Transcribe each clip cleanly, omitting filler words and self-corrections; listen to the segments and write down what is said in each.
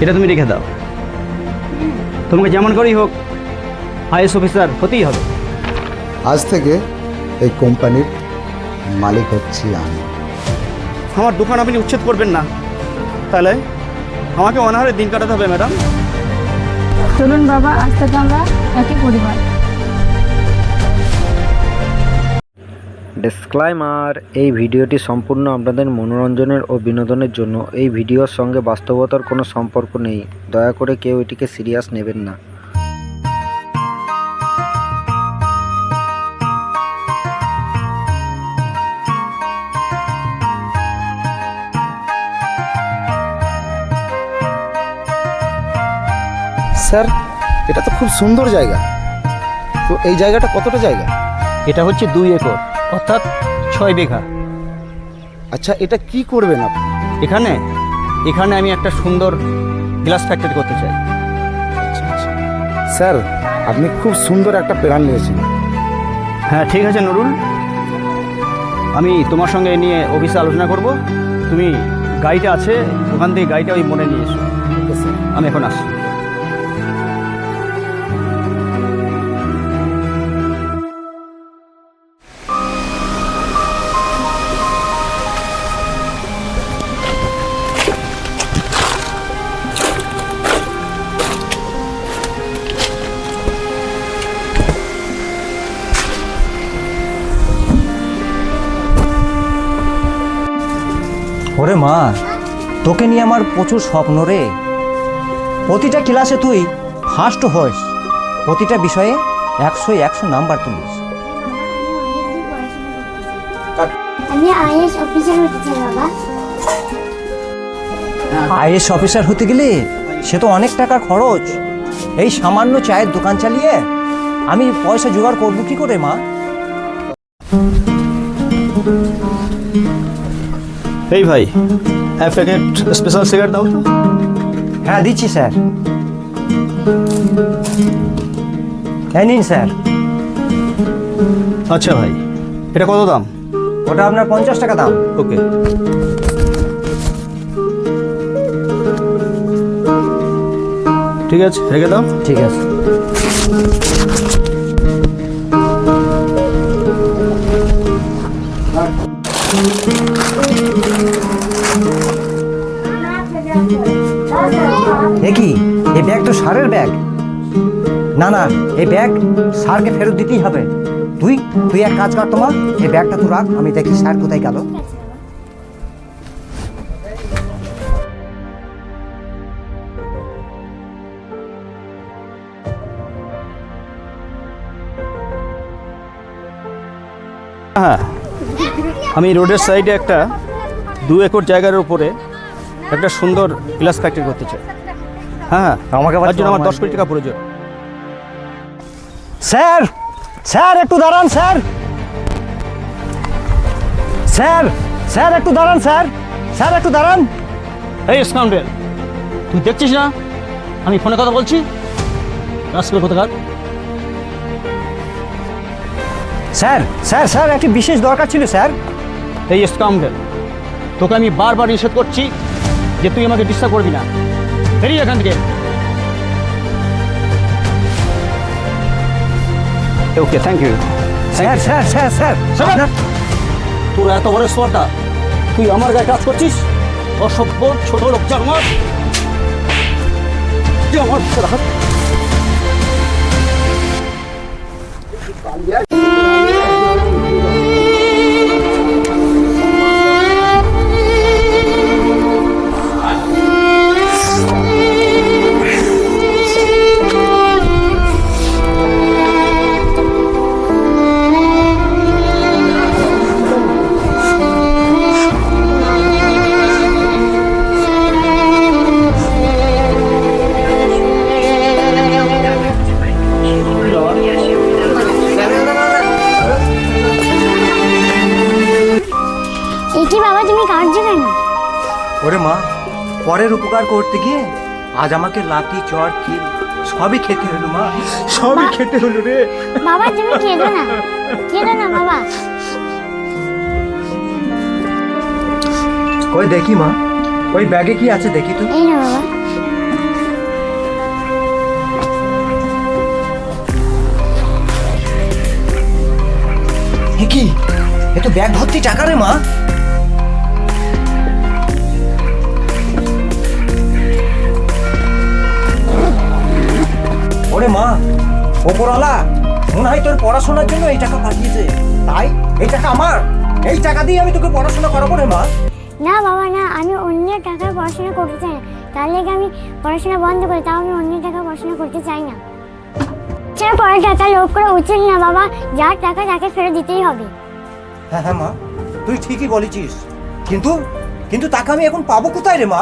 এটা তুমি রেখে দাও। তোমাকে যেমন করেই হোক আইএস অফিসার হতেই হবে। আজ থেকে এই কোম্পানির মালিক হচ্ছি আমি। আমার দোকান আপনি উচ্ছেদ করবেন না, তাহলে আমাকে অনাহারে দিন কাটাতে হবে ম্যাডাম। চলুন বাবা, আজ থেকে আমরা একই পরিবার। ডিসক্লাইমার, এই ভিডিওটি সম্পূর্ণ আপনাদের মনোরঞ্জনের ও বিনোদনের জন্য। এই ভিডিওর সঙ্গে বাস্তবতার কোনো সম্পর্ক নেই। দয়া করে কেউ এটিকে সিরিয়াস নেবেন না। স্যার, এটা তো খুব সুন্দর জায়গা। তো এই জায়গাটা কতটা জায়গা? এটা হচ্ছে 2 একর, অর্থাৎ 6 বিঘা। আচ্ছা, এটা কি করবেন আপনি? এখানে এখানে আমি একটা সুন্দর গ্লাস ফ্যাক্টরি করতে চাই। স্যার, আপনি খুব সুন্দর একটা প্ল্যান নিয়েছেন। হ্যাঁ ঠিক আছে নুরুল, আমি তোমার সঙ্গে এ নিয়ে অফিসে আলোচনা করব। তুমি গাড়িটা আছে ওখান থেকে গাড়িটা ওই মনে নিয়ে এসো। Okay sir. আমি এখন আসছি। ওরে মা, তোকে নিয়ে আমার প্রচুর স্বপ্ন রে। প্রতিটা ক্লাসে তুই ফার্স্ট হইস, প্রতিটা বিষয়ে 100 নাম্বার তুলিস। আমি আইএস অফিসার হতে চাই বাবা। আইএস অফিসার হতে গেলে সে তো অনেক টাকার খরচ। এই সামান্য চায়ের দোকান চালিয়ে আমি পয়সা জোগাড় করবো কি করে মা? এই ভাই, এক প্যাকেট স্পেশাল সিগারেট দাও তো। হ্যাঁ দিচ্ছি স্যার। হ্যাঁ নিন স্যার। আচ্ছা ভাই, এটা কত দাম? ওটা আপনার 50 টাকা দাম। ওকে। ঠিক আছে, রেখে দাও। ঠিক আছে। এ কি, এই ব্যাগ তো সারের ব্যাগ। না না, এই ব্যাগ স্যারকে ফেরত দিতেই হবে। তুই তুই এক কাজ কর, তোমার এই ব্যাগটা তো রাখ, আমি দেখি স্যার কোথায় গেল। হ্যাঁ, আমি রোডের সাইডে একটা 2 একর জায়গার উপরে একটা সুন্দর গ্লাস ফ্যাক্টরি করতে চাই। হ্যাঁ, আমাকে তার জন্য আমার 10 কোটি টাকা প্রয়োজন। স্যার, স্যার একটু দাঁড়ান স্যার। স্যার, স্যার একটু দাঁড়ান স্যার। স্যার একটু দাঁড়ান। এই স্কাউন্ডেল, তুই দেখছিস না আমি ফোনে কথা বলছি? রাস্কেল কোথাকার। স্যার স্যার স্যার একটি বিশেষ দরকার ছিল স্যার। এই স্কাউন্ডেল, তোকে আমি বারবার নিষেধ করছি যে তুই আমাকে ডিস্টার্ব করবি না। বেরিয়ে এখান থেকে। Okay, thank you. Sir sir sir sir আপনার- তোর এত বড় স্পর্ধা, তুই আমার গায়ে কাজ করছিস? অসভ্য ছোট লোক জানোয়ার। কি বাবা, তুমি কাঁদছো কেন? ওরে মা, পরের উপকার করতে গিয়ে আজ আমাকে লাঠি চড় কিল সবই খেতে হলো মা, সবই খেতে হলো রে। বাবা তুমি কেঁদো না, কেঁদো না বাবা। ওই দেখি মা, ওই ব্যাগে কি আছে দেখি তো। এই না বাবা। এ কি, এ তো ব্যাগ ভর্তি টাকা রে মা। ওরে মা, ওপরওয়ালা মনে হয় তোর পড়াশোনার জন্য এই টাকা পাঠিয়েছে, তাই এই টাকা আমার, এই টাকা দিয়ে আমি তোকে পড়াশোনা করাবো রে মা। না বাবা না, আমি অন্যের টাকায় পড়াশোনা করতে চাই না। তার লেগে আমি পড়াশোনা বন্ধ করি, তাও আমি অন্যের টাকা পড়াশোনা করতে চাই না। সেটা পরে টাকা লোভ করা উচিত না বাবা, যার টাকা তাকে ফেরত দিতেই হবে। হ্যাঁ হ্যাঁ মা, তুই ঠিকই বলেছিস, কিন্তু কিন্তু টাকা আমি এখন পাবো কোথায় রে মা?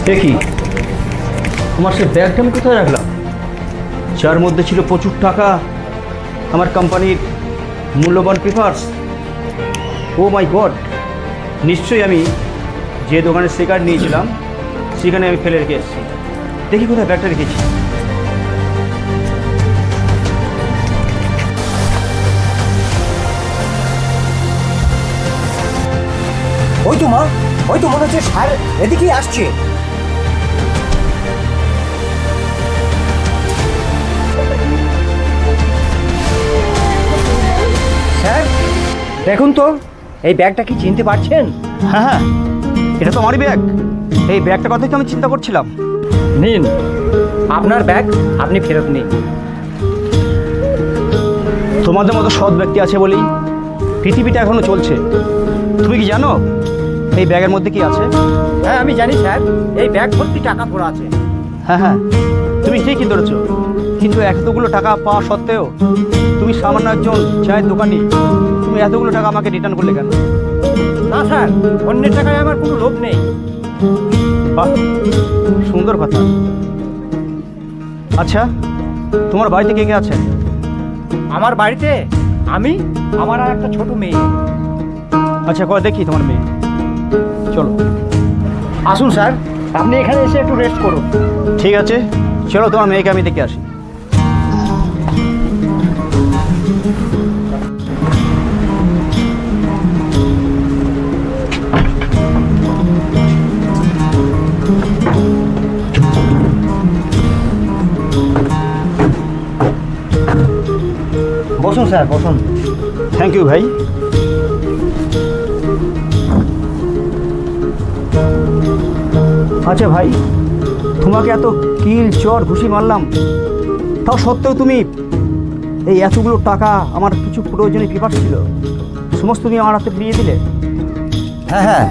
দেখি তোমার সে ব্যাগটা আমি কোথায় রাখলাম, যার মধ্যে ছিল প্রচুর টাকা, আমার কোম্পানির মূল্যবান পেপারস। ও মাই গড, নিশ্চয়ই আমি যে দোকানে সিগারেট নিয়েছিলাম সেখানে আমি ফেলে রেখে এসেছি। দেখি কোথায় ব্যাগটা রেখেছি। ওই তো মা, ওই তো মনে হচ্ছে স্যার এদিকেই আসছে। স্যার দেখুন তো, এই ব্যাগটা কি চিনতে পারছেন? হ্যাঁ হ্যাঁ, এটা তো আমারই ব্যাগ। এই ব্যাগটার কথাই তো আমি চিন্তা করছিলাম। নিন আপনার ব্যাগ, আপনি ফেরত নিন। তোমাদের মতো সৎ ব্যক্তি আছে বলেই পৃথিবীটা এখনো চলছে। তুমি কি জানো এই ব্যাগের মধ্যে কি আছে? হ্যাঁ আমি জানি স্যার, এই ব্যাগ ভর্তি টাকা পড়া আছে। হ্যাঁ হ্যাঁ, তুমি ঠিকই ধরেছো, কিন্তু এতগুলো টাকা পাওয়া সত্ত্বেও তুমি সামান্য একজন চায়ের দোকানি, তুমি এতগুলো টাকা আমাকে রিটার্ন করলে কেন? না স্যার, অন্যের টাকায় আমার কোনো লোভ নেই। বাহ, সুন্দর কথা। আচ্ছা, তোমার বাড়িতে কে কে আছে? আমার বাড়িতে আমি, আমার আর একটা ছোট মেয়ে। আচ্ছা, কয় দেখি তোমার মেয়ে। চলো আসুন স্যার, আপনি এখানে এসে একটু রেস্ট করুন। ঠিক আছে, চলো তোমার মেয়েকে আমি দেখে আসি। বসুন স্যার, বসুন। থ্যাংক ইউ ভাই। আচ্ছা ভাই, তোমাকে এত কিল চর ঘুষি মারলাম, তাও সত্ত্বেও তুমি এই এতগুলো টাকা, আমার কিছু প্রয়োজনীয় পেপার ছিল, সমস্ত তুমি আমার হাতে দিয়ে দিলে। হ্যাঁ হ্যাঁ,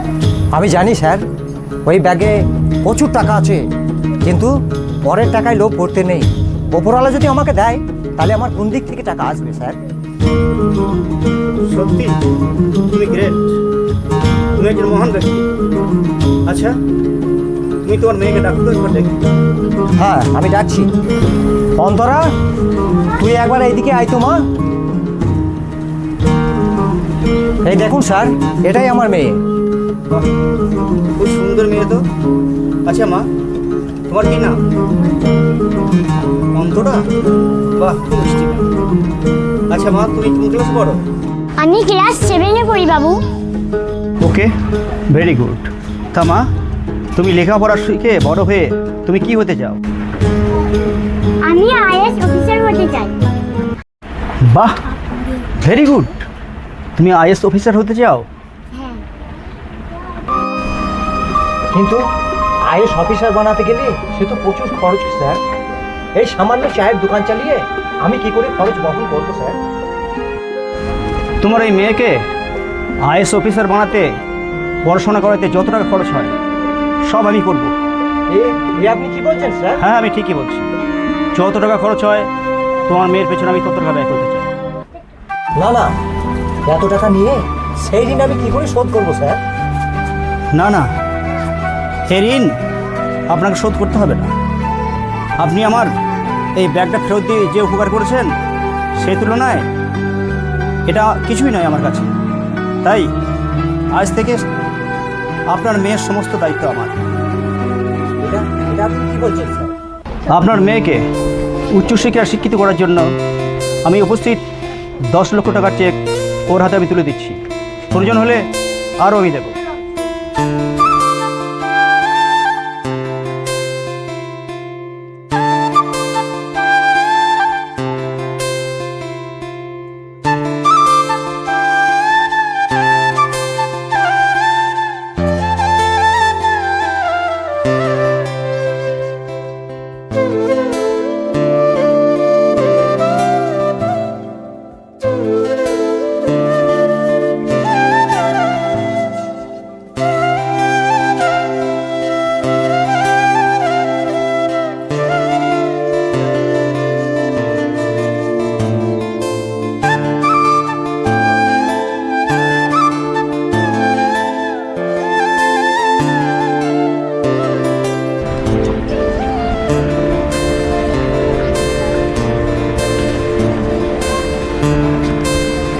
আমি জানি স্যার, ওই ব্যাগে প্রচুর টাকা আছে, কিন্তু পরের টাকায় লোভ করতে নেই। ওপরওয়ালা যদি আমাকে দেয় তাহলে আমার কোন দিক থেকে টাকা আসবে স্যার? সত্যি তুমি গ্রেট, তুমি একজন মহান ব্যক্তি। আচ্ছা, তুমি তোমার মেয়েকে ডাকো তো একবার দেখি। হ্যাঁ আমি ডাকছি। অন্তরা, তুই একবার এইদিকে আয় তো মা। এই দেখুন স্যার, এটাই আমার মেয়ে। বাহ, খুব সুন্দর মেয়ে তো। আচ্ছা মা, তোমার কি নাম? অন্তরা? বাহ, খুব মিষ্টি নাম। আচ্ছা মা, তুমি কোন ক্লাসে পড়ো? আমি ক্লাস 7-এ পড়ি বাবু। ওকে, ভেরি গুড। তা মা, তুমি লেখাপড়া শিখে বড় হয়ে তুমি কি হতে চাও? আমি আইএস অফিসার হতে চাই। বাহ, ভেরি গুড। তুমি আইএস অফিসার হতে চাও? হ্যাঁ। কিন্তু আইএস অফিসার বানাতে গেলে সে তো প্রচুর খরচ স্যার। এই সামান্য চায়ের দোকান চালিয়ে আমি কি করে খরচ বহন করবো স্যার? তোমার এই মেয়েকে আইএস অফিসার বানাতে, পড়াশোনা করাতে যত টাকা খরচ হয় সব আমি করব। এ আপনি কি বলছেন স্যার? হ্যাঁ, আমি ঠিকই বলছি। যত টাকা খরচ হয় তোমার মেয়ের পেছনে আমি তত টাকা ব্যয় করতে চাই। না না, এত টাকা নিয়ে সেই ঋণ আমি কি করে শোধ করবো স্যার? না না, এই ঋণ আপনাকে শোধ করতে হবে না। আপনি আমার এই ব্যাগটা ফেরত দিয়ে যে উপকার করেছেন, সেই তুলনায় এটা কিছুই নয় আমার কাছে। তাই আজ থেকে আপনার মেয়ের সমস্ত দায়িত্ব আমার। এটা এটা আপনি কি বলছেন স্যার? আপনার মেয়েকে উচ্চশিক্ষায় শিক্ষিত করার জন্য আমি উপস্থিত 10 লক্ষ টাকার চেক ওর হাতে আমি তুলে দিচ্ছি। প্রয়োজন হলে আরও আমি দেবো।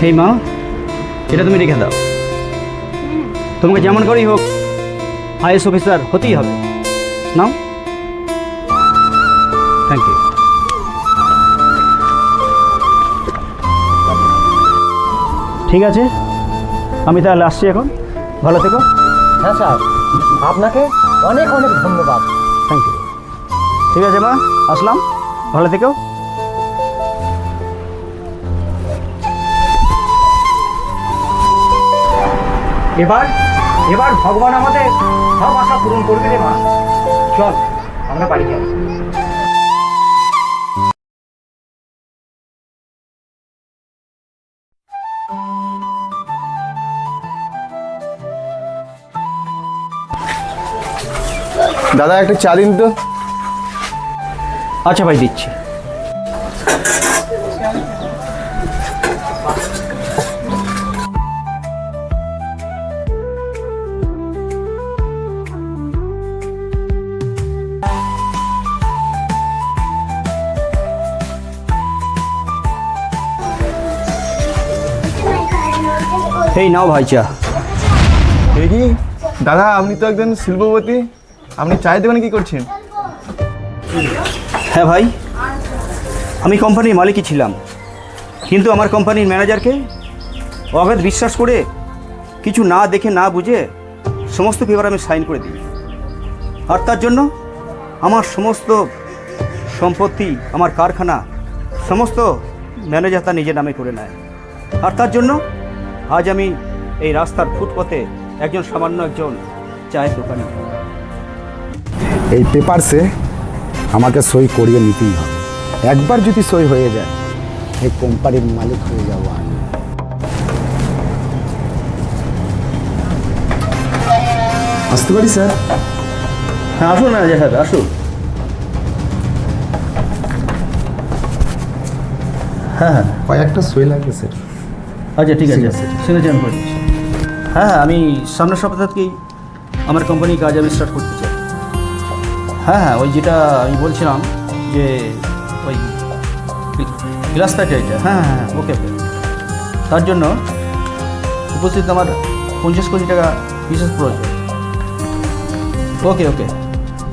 হেই মা, এটা তুমি রেখে দাও। তোমাকে যেমন করেই হোক আইএস অফিসার হতেই হবে। নাও। Thank you. ঠিক আছে, আমি তাহলে আসছি এখন। ভালো থেকো। হ্যাঁ স্যার, আপনাকে অনেক অনেক ধন্যবাদ। Thank you. ঠিক আছে মা, আসলাম। ভালো থেকো। এবার এবার ভগবান আমাদের সব আশা পূরণ করবে রে মা। চল আমরা বাড়ি যাই। দাদা একটা চা দিন তো। আচ্ছা ভাই, দিচ্ছি। এই নাও ভাই চা। এ কি দাদা, আপনি তো একজন শিল্পপতি, আপনি চায়ের দোকানে কি করছেন? হ্যাঁ ভাই, আমি কোম্পানির মালিকই ছিলাম, কিন্তু আমার কোম্পানির ম্যানেজারকে অগাধ বিশ্বাস করে কিছু না দেখে না বুঝে সমস্ত পেপার আমি সাইন করে দিই। আর তার জন্য আমার সমস্ত সম্পত্তি, আমার কারখানা, সমস্ত ম্যানেজার তার নিজের নামে করে নেয়। আর তার জন্য আজ আমি এই রাস্তার ফুটপথে একজন সামান্য একজন চায়ের দোকানি। এই পেপারসে আমাকে সই করিয়ে নিতেই হবে। একবার যদি সই হয়ে যায়, এই কোম্পানির মালিক হয়ে যাবো আমি। আসতে পারি স্যার? হ্যাঁ আসুন ম্যানেজার সাহেব, আসুন। হ্যাঁ হ্যাঁ, কয়েকটা সই লাগবে স্যার। আচ্ছা ঠিক আছে, ঠিক আছে। সিগনেচার আমি করে দিচ্ছি। হ্যাঁ হ্যাঁ, আমি সামনের সপ্তাহ থেকেই আমার কোম্পানির কাজ আমি স্টার্ট করতে চাই। হ্যাঁ হ্যাঁ, ওই যেটা আমি বলছিলাম যে ওই গ্লাস ফ্যাক্টরিটা, হ্যাঁ হ্যাঁ হ্যাঁ, ওকে ওকে। তার জন্য উপস্থিত আমার 50 কোটি টাকা বিশেষ প্রয়োজন। ওকে ওকে,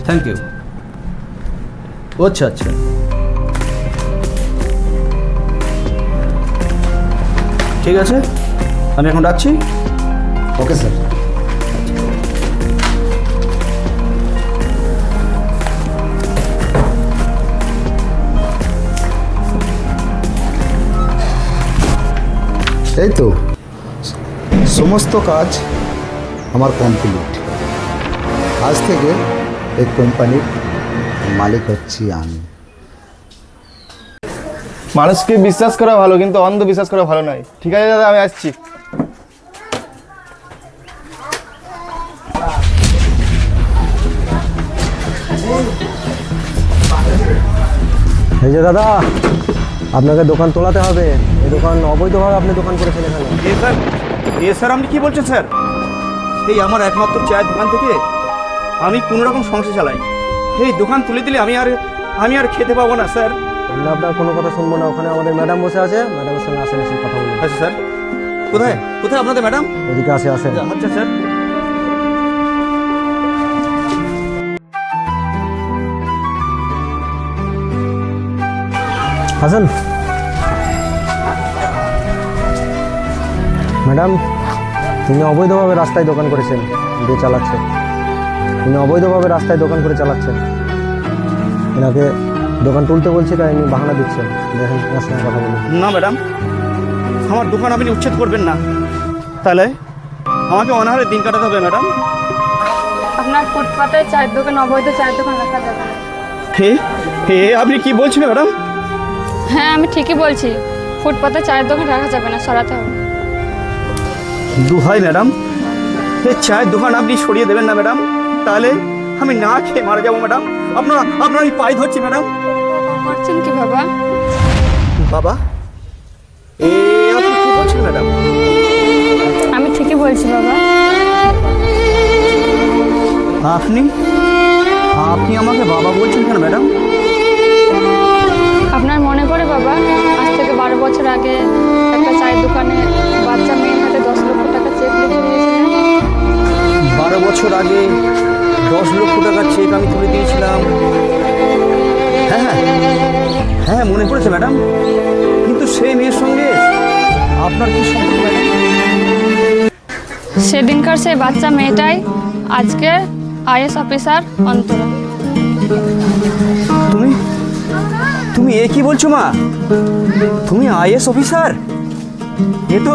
থ্যাংক ইউ। আচ্ছা আচ্ছা, ঠিক আছে, আমি এখন রাখছি। Okay sir. এই তো সমস্ত কাজ আমার কমপ্লিট। আজ থেকে এই কোম্পানির মালিক হচ্ছি আমি। মানুষকে বিশ্বাস করা ভালো, কিন্তু অন্ধ বিশ্বাস করা ভালো নয়। ঠিক আছে দাদা, আমি আসছি। এই যে দাদা, আপনাকে দোকান তোলাতে হবে। এই দোকান অবৈধভাবে আপনি দোকান করেছেন এখানে। স্যার, স্যার আপনি কি বলছেন স্যার? এই আমার একমাত্র চায়ের দোকান থেকে আমি কোনো রকম সংসার চালাই। এই দোকান তুলে দিলে আমি আর খেতে পাবো না স্যার। আমরা আপনার কোনো কথা শুনবো না। ওখানে আমাদের ম্যাডাম বসে আছে, ম্যাডামের সঙ্গে আসেন, এসে কথা বলুন। আচ্ছা স্যার, কোথায় কোথায় আপনাদের ম্যাডাম? ওদিকে আসেন। আচ্ছা স্যার। হাসান, ম্যাডাম, তিনি অবৈধভাবে রাস্তায় দোকান করেছেন, দিয়ে চালাচ্ছেন। তিনি অবৈধভাবে রাস্তায় দোকান করে চালাচ্ছেন। এনাকে দোকান তুলতে বলছি, তাই ইনি বাহানা দিচ্ছেন। দেখেন, এনার সঙ্গে কথা বলুন। না ম্যাডাম, আমার দোকান আপনি উচ্ছেদ করবেন না, তাহলে আমাকে অনাহারে দিন কাটাতে হবে ম্যাডাম। আপনার ফুটপাতে চায়ের দোকান, অবৈধ চায়ের দোকান রাখা যাবে না। হে হে আপনি কি বলছেন ম্যাডাম? হ্যাঁ, আমি ঠিকই বলছি। ফুটপাতে চায়ের দোকান রাখা যাবে না, সরাতে হবে। দুহাই ম্যাডাম, এই চায়ের দোকান আপনি সরিয়ে দেবেন না ম্যাডাম, তাহলে আমি না খেয়ে মারা যাবো ম্যাডাম। আপনার আমি পায়ে ধরছি ম্যাডাম। করছেন কি বাবা? বাবা, আপনি কি বলছেন ম্যাডাম? আমি ঠিকই বলছি বাবা। আপনি আমাকে বাবা বলছেন কেন ম্যাডাম? আপনার মনে পড়ে বাবা, আজ থেকে 12 বছর আগে একটা চায়ের দোকানে বাচ্চা মেয়ের হাতে 10 লক্ষ টাকা চেক লিখে দিয়েছিলেন? 12 বছর আগে 10 লক্ষ টাকার চেক আমি তুলে দিয়েছিলাম। হ্যাঁ হ্যাঁ হ্যাঁ, মনে পড়েছে ম্যাডাম, কিন্তু সেই মেয়ের সঙ্গে আপনার কি সম্পর্ক ম্যাডাম? সেদিনকার সেই বাচ্চা মেয়েটাই আজকের আইএস অফিসার অন্তরা। তুমি এ কি বলছো মা? তুমি আইএস অফিসার? এ তো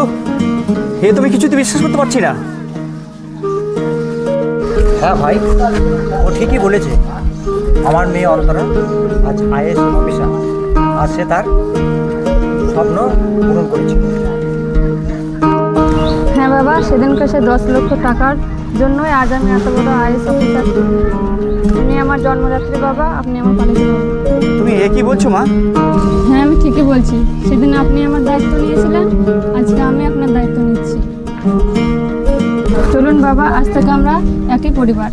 আমি কিছুতে বিশ্বাস করতে পারছি না। হ্যাঁ ভাই, ও ঠিকই বলেছে। আমার মেয়ে অন্তরা আজ আইএস অফিসার, আর সে তার স্বপ্ন পূরণ করেছে। হ্যাঁ বাবা, সেদিনকার সে 10 লক্ষ টাকার জন্যই আজ আমি এত বড় আইএস অফিসার। আপনি আমার জন্মদাত্রী বাবা, আপনি আমার পালিত বাবা। তুমি এ কি বলছো মা? হ্যাঁ, আমি ঠিকই বলছি। সেদিন আপনি আমার দায়িত্ব নিয়েছিলেন, আজকে আমি আপনার দায়িত্ব নিচ্ছি। চলুন বাবা, আজ থেকে আমরা একই পরিবার।